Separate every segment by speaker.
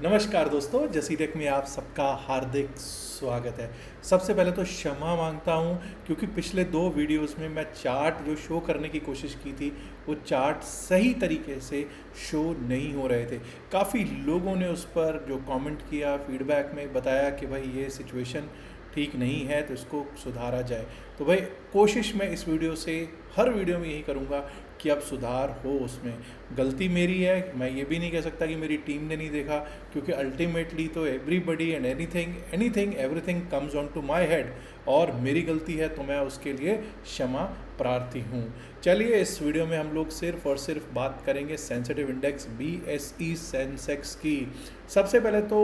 Speaker 1: नमस्कार दोस्तों, जसीटेक में आप सबका हार्दिक स्वागत है। सबसे पहले तो क्षमा मांगता हूं क्योंकि पिछले 2 वीडियोस में मैं चार्ट जो शो करने की कोशिश की थी वो चार्ट सही तरीके से शो नहीं हो रहे थे। काफ़ी लोगों ने उस पर जो कमेंट किया, फीडबैक में बताया कि भाई ये सिचुएशन ठीक नहीं है तो इसको सुधारा जाए। तो भाई कोशिश मैं इस वीडियो से हर वीडियो में यही करूँगा कि अब सुधार हो उसमें। गलती मेरी है, मैं ये भी नहीं कह सकता कि मेरी टीम ने नहीं देखा, क्योंकि अल्टीमेटली तो everybody and anything everything comes on to my head, और मेरी गलती है तो मैं उसके लिए क्षमा प्रार्थी हूँ। चलिए इस वीडियो में हम लोग सिर्फ और सिर्फ बात करेंगे सेंसिटिव इंडेक्स BSE सेंसेक्स की। सबसे पहले तो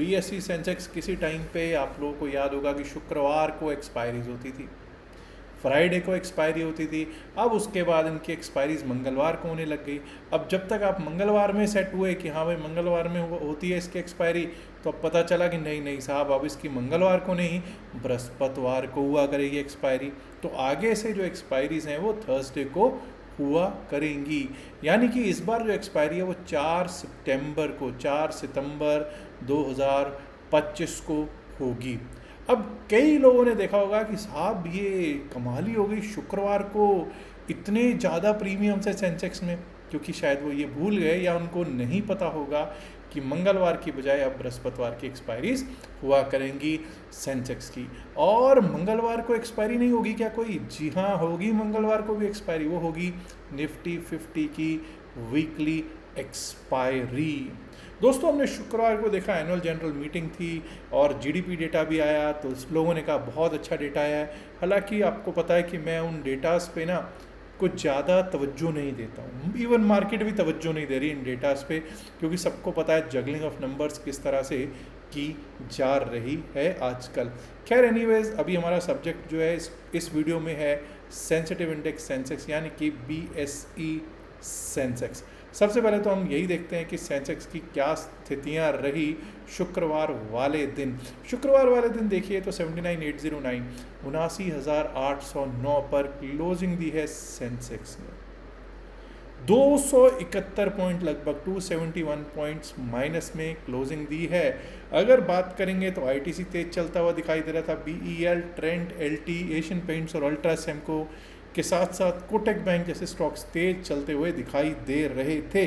Speaker 1: BSE सेंसेक्स किसी टाइम पे आप लोगों को याद होगा कि शुक्रवार को एक्सपायरीज होती थी, फ्राइडे को एक्सपायरी होती थी। अब उसके बाद इनकी एक्सपायरीज मंगलवार को होने लग गई। अब जब तक आप मंगलवार में सेट हुए कि हाँ भाई मंगलवार में होती है इसकी एक्सपायरी, तो अब पता चला कि नहीं नहीं साहब, अब इसकी मंगलवार को नहीं बृहस्पतिवार को हुआ करेगी एक्सपायरी। तो आगे से जो एक्सपायरीज हैं वो थर्सडे को हुआ करेंगी। यानी कि इस बार जो एक्सपायरी है वो 4 सितंबर 2025 को होगी। अब कई लोगों ने देखा होगा कि साहब ये कमाल ही हो गई, शुक्रवार को इतने ज़्यादा प्रीमियम से सेंसेक्स में, क्योंकि शायद वो ये भूल गए या उनको नहीं पता होगा कि मंगलवार की बजाय अब बृहस्पतिवार की एक्सपायरीज हुआ करेंगी सेंसेक्स की। और मंगलवार को एक्सपायरी नहीं होगी क्या कोई? जी हाँ, होगी मंगलवार को भी एक्सपायरी। वो होगी निफ्टी 50 की वीकली एक्सपायरी। दोस्तों, हमने शुक्रवार को देखा एनुअल जनरल मीटिंग थी और जीडीपी डेटा भी आया, तो लोगों ने कहा बहुत अच्छा डेटा आया है। हालांकि आपको पता है कि मैं उन डेटास पे ना कुछ ज़्यादा तवज्जो नहीं देता हूँ, इवन मार्केट भी तवज्जो नहीं दे रही इन डेटास पे, क्योंकि सबको पता है जगलिंग ऑफ नंबर्स किस तरह से की जा रही है आजकल। खैर एनीवेज, अभी हमारा सब्जेक्ट जो है इस वीडियो में है सेंसिटिव इंडेक्स सेंसेक्स, यानी कि BSE सेंसेक्स। सबसे पहले तो हम यही देखते हैं कि सेंसेक्स की क्या स्थितियां रही शुक्रवार वाले दिन। शुक्रवार वाले दिन देखिए तो 79,809 79,809 पर क्लोजिंग दी है सेंसेक्स ने। 271 पॉइंट, लगभग 271 पॉइंट्स माइनस में क्लोजिंग दी है। अगर बात करेंगे तो ITC तेज चलता हुआ दिखाई दे रहा था। BEL, Trent, LT, Asian paints और अल्ट्रा सेमको के साथ साथ कोटक बैंक जैसे स्टॉक्स तेज चलते हुए दिखाई दे रहे थे।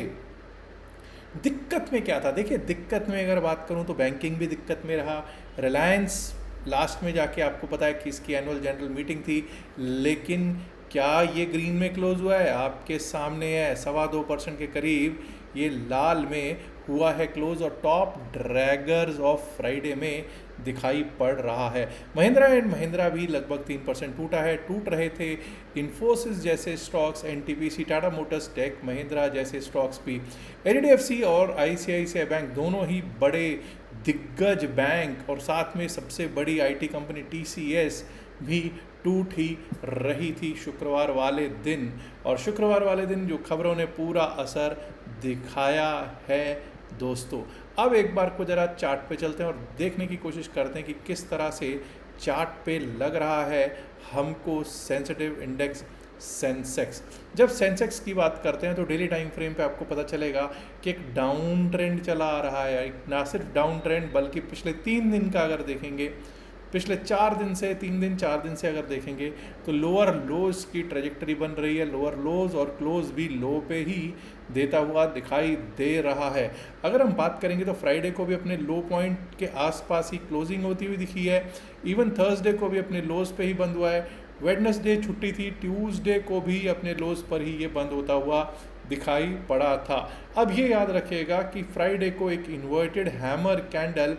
Speaker 1: दिक्कत में क्या था? देखिए, दिक्कत में अगर बात करूं तो बैंकिंग भी दिक्कत में रहा। रिलायंस लास्ट में जाके, आपको पता है कि इसकी एनुअल जनरल मीटिंग थी, लेकिन क्या ये ग्रीन में क्लोज हुआ है? आपके सामने है, 2.25% के करीब ये लाल में हुआ है क्लोज, और टॉप ड्रैगर्स ऑफ फ्राइडे में दिखाई पड़ रहा है। महिंद्रा एंड महिंद्रा भी लगभग 3% टूट रहे थे। इन्फोसिस जैसे stocks, NTPC, Tata motors, tech Mahindra जैसे स्टॉक्स भी, HDFC और ICICI बैंक दोनों ही बड़े दिग्गज बैंक, और साथ में सबसे बड़ी IT कंपनी TCS भी टूट ही रही थी शुक्रवार वाले दिन। और शुक्रवार वाले दिन जो खबरों ने पूरा असर दिखाया है दोस्तों। अब एक बार को ज़रा चार्ट पे चलते हैं और देखने की कोशिश करते हैं कि किस तरह से चार्ट पे लग रहा है हमको सेंसिटिव इंडेक्स सेंसेक्स। जब सेंसेक्स की बात करते हैं तो डेली टाइम फ्रेम पे आपको पता चलेगा कि एक डाउन ट्रेंड चला आ रहा है। ना सिर्फ डाउन ट्रेंड, बल्कि पिछले 3 दिन का अगर देखेंगे, पिछले 4 दिन से, 3 दिन 4 दिन से अगर देखेंगे तो लोअर लोज की ट्रेजेक्टरी बन रही है। लोअर लोज और क्लोज भी लो पे ही देता हुआ दिखाई दे रहा है। अगर हम बात करेंगे तो फ्राइडे को भी अपने लो पॉइंट के आसपास ही क्लोजिंग होती हुई दिखी है। इवन थर्सडे को भी अपने लोज पे ही बंद हुआ है। वेडनेसडे छुट्टी थी, ट्यूसडे को भी अपने लोज पर ही ये बंद होता हुआ दिखाई पड़ा था। अब ये याद रखिएगा कि फ्राइडे को एक इन्वर्टेड हैमर कैंडल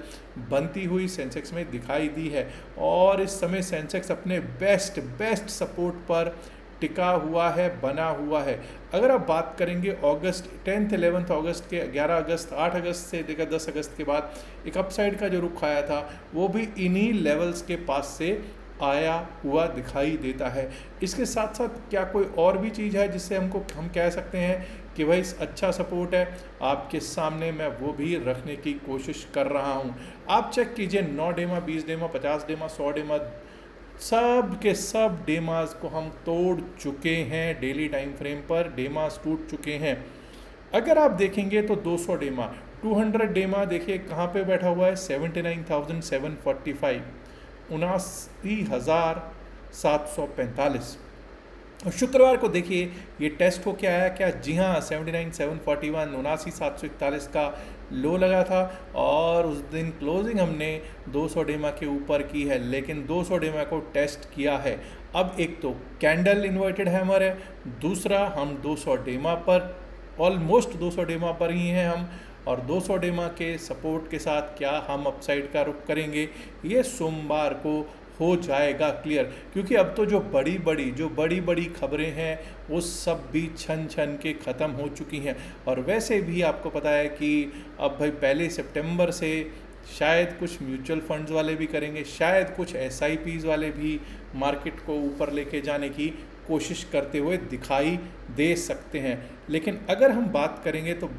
Speaker 1: बनती हुई सेंसेक्स में दिखाई दी है, और इस समय सेंसेक्स अपने बेस्ट सपोर्ट पर टिका हुआ है, बना हुआ है। अगर आप बात करेंगे अगस्त 10th 11th अगस्त के, 11 अगस्त, 8 अगस्त से लेकर 10 अगस्त के बाद एक अपसाइड का जो रुख आया था वो भी इन्हीं लेवल्स के पास से आया हुआ दिखाई देता है। इसके साथ साथ क्या कोई और भी चीज़ है जिससे हम कह सकते हैं कि भाई अच्छा सपोर्ट है? आपके सामने मैं वो भी रखने की कोशिश कर रहा हूँ। आप चेक कीजिए, 9 डेमा, 20 डेमा, 50 डेमा, 100 डेमा, सब के सब डेमास को हम तोड़ चुके हैं। डेली टाइम फ्रेम पर डेमास टूट चुके हैं। अगर आप देखेंगे तो 200 डेमा 200 डेमा देखिए कहाँ पे बैठा हुआ है, 79,745, 79,745। और शुक्रवार को देखिए ये टेस्ट हो क्या आया, क्या जी हाँ 79,741, 79,741 का लो लगा था और उस दिन क्लोजिंग हमने 200 डेमा के ऊपर की है, लेकिन 200 डेमा को टेस्ट किया है। अब एक तो कैंडल इन्वर्टेड हैमर है, दूसरा हम 200 डेमा पर, ऑलमोस्ट 200 डेमा पर ही हैं हम, और 200 डेमा के सपोर्ट के साथ क्या हम अपसाइड का रुख करेंगे ये सोमवार को हो जाएगा क्लियर, क्योंकि अब तो जो बड़ी बड़ी खबरें हैं वो सब भी छन छन के ख़त्म हो चुकी हैं। और वैसे भी आपको पता है कि अब भाई 1 सितंबर से शायद कुछ म्यूचुअल फंड्स वाले भी करेंगे, शायद कुछ SIPs वाले भी मार्केट को ऊपर लेके जाने की कोशिश करते हुए दिखाई दे सकते हैं। लेकिन अगर हम बात करेंगे तो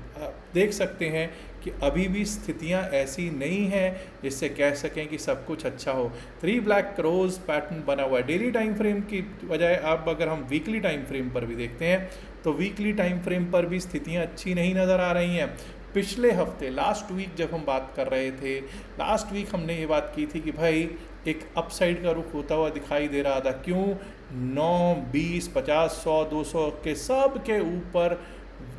Speaker 1: देख सकते हैं कि अभी भी स्थितियां ऐसी नहीं हैं जिससे कह सकें कि सब कुछ अच्छा हो। 3 ब्लैक क्रॉस पैटर्न बना हुआ है डेली टाइम फ्रेम की बजाय। अब अगर हम वीकली टाइम फ्रेम पर भी देखते हैं तो वीकली टाइम फ्रेम पर भी स्थितियां अच्छी नहीं नज़र आ रही हैं। पिछले हफ्ते लास्ट वीक जब हम बात कर रहे थे, लास्ट वीक हमने ये बात की थी कि भाई एक अपसाइड का रुख होता हुआ दिखाई दे रहा था। क्यों? 9, 20, 50, 100, 200 के सब के ऊपर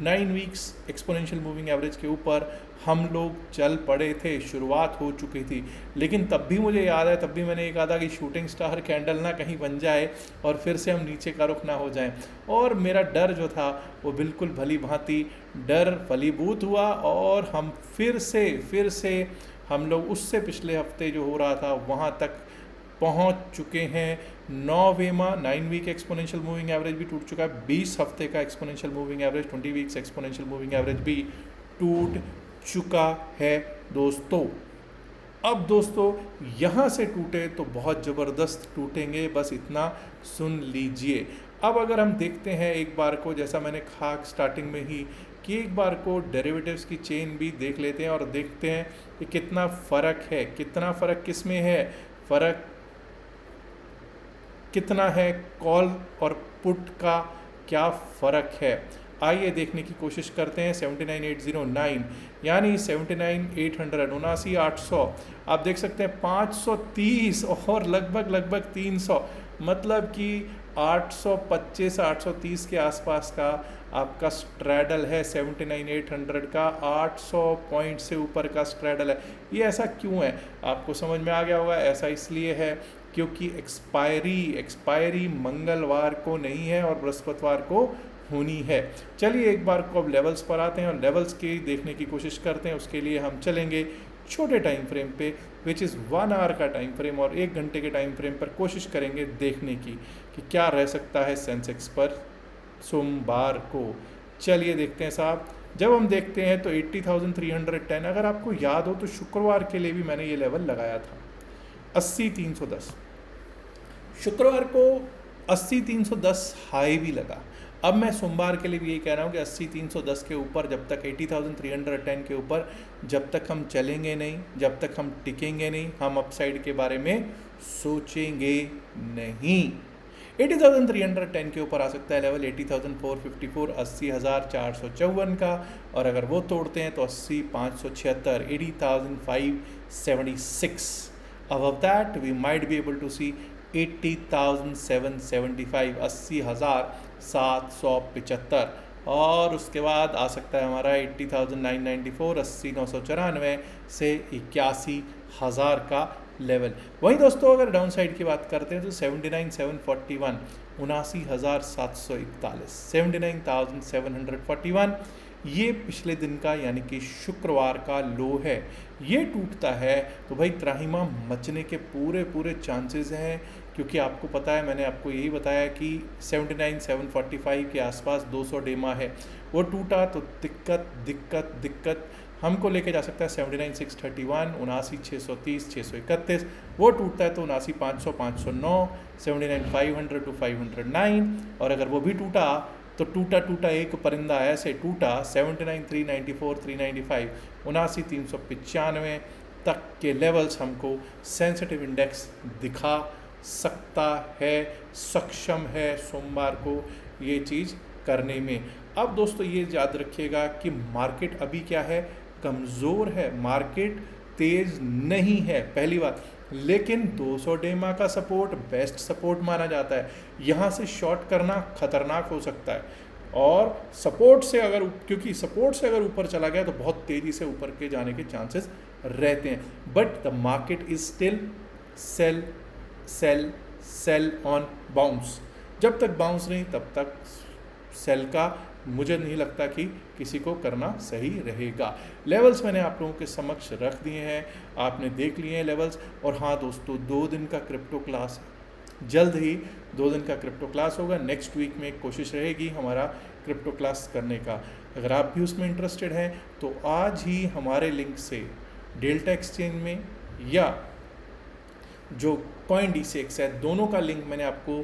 Speaker 1: 9 वीक्स एक्सपोनेंशियल मूविंग एवरेज के ऊपर हम लोग चल पड़े थे, शुरुआत हो चुकी थी। लेकिन तब भी मुझे याद है, तब भी मैंने ये कहा था कि शूटिंग स्टार कैंडल ना कहीं बन जाए और फिर से हम नीचे का रुख ना हो जाएं। और मेरा डर जो था वो बिल्कुल भली भांति डर फलीभूत हुआ और हम फिर से हम लोग उससे पिछले हफ्ते जो हो रहा था वहाँ तक पहुँच चुके हैं। 9 वीक एक्सपोनेंशियल मूविंग एवरेज भी टूट चुका है, 20 हफ्ते का exponential moving average, 20 weeks exponential moving average भी टूट चुका है दोस्तों। अब दोस्तों यहाँ से टूटे तो बहुत ज़बरदस्त टूटेंगे, बस इतना सुन लीजिए। अब अगर हम देखते हैं एक बार को, जैसा मैंने कहा स्टार्टिंग में ही कि एक बार को डेरिवेटिव्स की चेन भी देख लेते हैं और देखते हैं कि कितना फ़र्क है, कितना फ़र्क किस में है, फ़र्क कितना है कॉल और पुट का क्या फ़र्क है। आइए देखने की कोशिश करते हैं। 79,809 यानी 79,800, 79,800, आप देख सकते हैं 530 और लगभग 300, मतलब कि 825 830 के आसपास का आपका स्ट्रैडल है। 79,800 का 800 पॉइंट से ऊपर का स्ट्रैडल है। ये ऐसा क्यों है आपको समझ में आ गया होगा। ऐसा इसलिए है क्योंकि एक्सपायरी मंगलवार को नहीं है और बृहस्पतिवार को होनी है। चलिए एक बार को अब लेवल्स पर आते हैं और लेवल्स की देखने की कोशिश करते हैं। उसके लिए हम चलेंगे छोटे टाइम फ्रेम पे, विच इज़ 1 आवर का टाइम फ्रेम, और 1 घंटे के टाइम फ्रेम पर कोशिश करेंगे देखने की कि क्या रह सकता है सेंसेक्स पर सोमवार को। चलिए देखते हैं साहब। जब हम देखते हैं तो 80,310, अगर आपको याद हो तो शुक्रवार के लिए भी मैंने ये लेवल लगाया था 80,310। शुक्रवार को 80,310 हाई भी लगा। अब मैं सोमवार के लिए भी यही कह रहा हूँ कि 80,310 के ऊपर जब तक 80,310 के ऊपर जब तक हम चलेंगे नहीं, जब तक हम टिकेंगे नहीं, हम अपसाइड के बारे में सोचेंगे नहीं। 80,310 के ऊपर आ सकता है लेवल 80,454, 80,454 का, और अगर वो तोड़ते हैं तो 80,576, 80,576। Above that we might be able to see 80,775, 80,775, और उसके बाद आ सकता है हमारा 80,994, 80,994 से 81,000 का लेवल। वहीं दोस्तों अगर डाउन साइड की बात करते हैं तो 79,741, 79,741, 79,741 ये पिछले दिन का यानी कि शुक्रवार का लो है। ये टूटता है तो भाई त्राहिमाम मचने के पूरे चांसेस हैं, क्योंकि आपको पता है, मैंने आपको यही बताया कि 79,745 के आसपास 200 डेमा है। वो टूटा तो दिक्कत हमको लेके जा सकता है 79,631, 79,630, 631। वो टूटता है तो 79,500, 509, 79,500 to 509, और अगर वो भी टूटा तो टूटा एक परिंदा ऐसे टूटा 79,394, 395, 79,395 तक के लेवल्स हमको सेंसिटिव इंडेक्स दिखा सकता है, सक्षम है सोमवार को ये चीज़ करने में। अब दोस्तों ये याद रखिएगा कि मार्केट अभी क्या है, कमज़ोर है, मार्केट तेज़ नहीं है, पहली बात। लेकिन 200 डेमा का सपोर्ट बेस्ट सपोर्ट माना जाता है, यहाँ से शॉर्ट करना खतरनाक हो सकता है। और सपोर्ट से अगर, क्योंकि सपोर्ट से अगर ऊपर चला गया तो बहुत तेज़ी से ऊपर के जाने के चांसेस रहते हैं। But the market is still sell sell sell on bounce. जब तक बाउंस नहीं तब तक सेल का मुझे नहीं लगता कि किसी को करना सही रहेगा। लेवल्स मैंने आप लोगों के समक्ष रख दिए हैं, आपने देख लिए हैं लेवल्स। और हाँ दोस्तों, 2 दिन का क्रिप्टो क्लास है, जल्द ही 2 दिन का क्रिप्टो क्लास होगा। नेक्स्ट वीक में कोशिश रहेगी हमारा क्रिप्टो क्लास करने का। अगर आप भी उसमें इंटरेस्टेड हैं तो आज ही हमारे लिंक से डेल्टा एक्सचेंज में या जो CoinDCX है, दोनों का लिंक मैंने आपको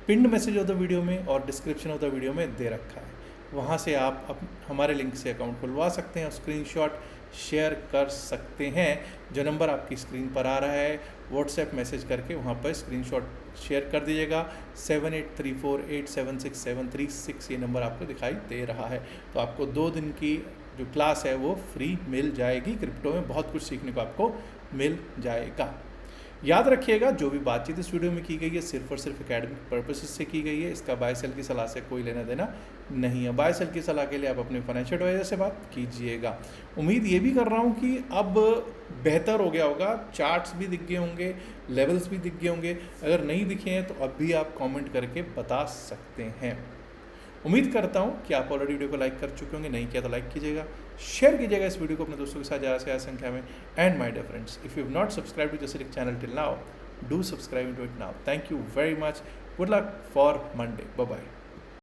Speaker 1: pinned message of the video में और डिस्क्रिप्शन ऑफ द वीडियो में दे रखा है। वहाँ से आप हमारे लिंक से अकाउंट खुलवा सकते हैं और स्क्रीनशॉट शेयर कर सकते हैं। जो नंबर आपकी स्क्रीन पर आ रहा है, व्हाट्सएप मैसेज करके वहाँ पर स्क्रीनशॉट शेयर कर दीजिएगा। 7834876736 ये नंबर आपको दिखाई दे रहा है। तो आपको 2 दिन की जो क्लास है वो फ्री मिल जाएगी। क्रिप्टो में बहुत कुछ सीखने को आपको मिल जाएगा। याद रखिएगा, जो भी बातचीत इस वीडियो में की गई है सिर्फ और सिर्फ एकेडमिक पर्पसेस से की गई है। इसका बाय सेल की सलाह से कोई लेना देना नहीं है। बाय सेल की सलाह के लिए आप अपने फाइनेंशियल एडवाइजर से बात कीजिएगा। उम्मीद ये भी कर रहा हूँ कि अब बेहतर हो गया होगा, चार्ट्स भी दिख गए होंगे, लेवल्स भी दिख गए होंगे। अगर नहीं दिखे हैं तो अब भी आप कॉमेंट करके बता सकते हैं। उम्मीद करता हूँ कि आप ऑलरेडी वीडियो को लाइक कर चुके होंगे, नहीं किया तो लाइक कीजिएगा, शेयर कीजिएगा इस वीडियो को अपने दोस्तों के साथ ज़्यादा से ज़्यादा संख्या में। And my dear friends, if you have not subscribe to the सिलिक channel till now, do subscribe to it now. Thank you very much. Good luck for Monday. Bye bye.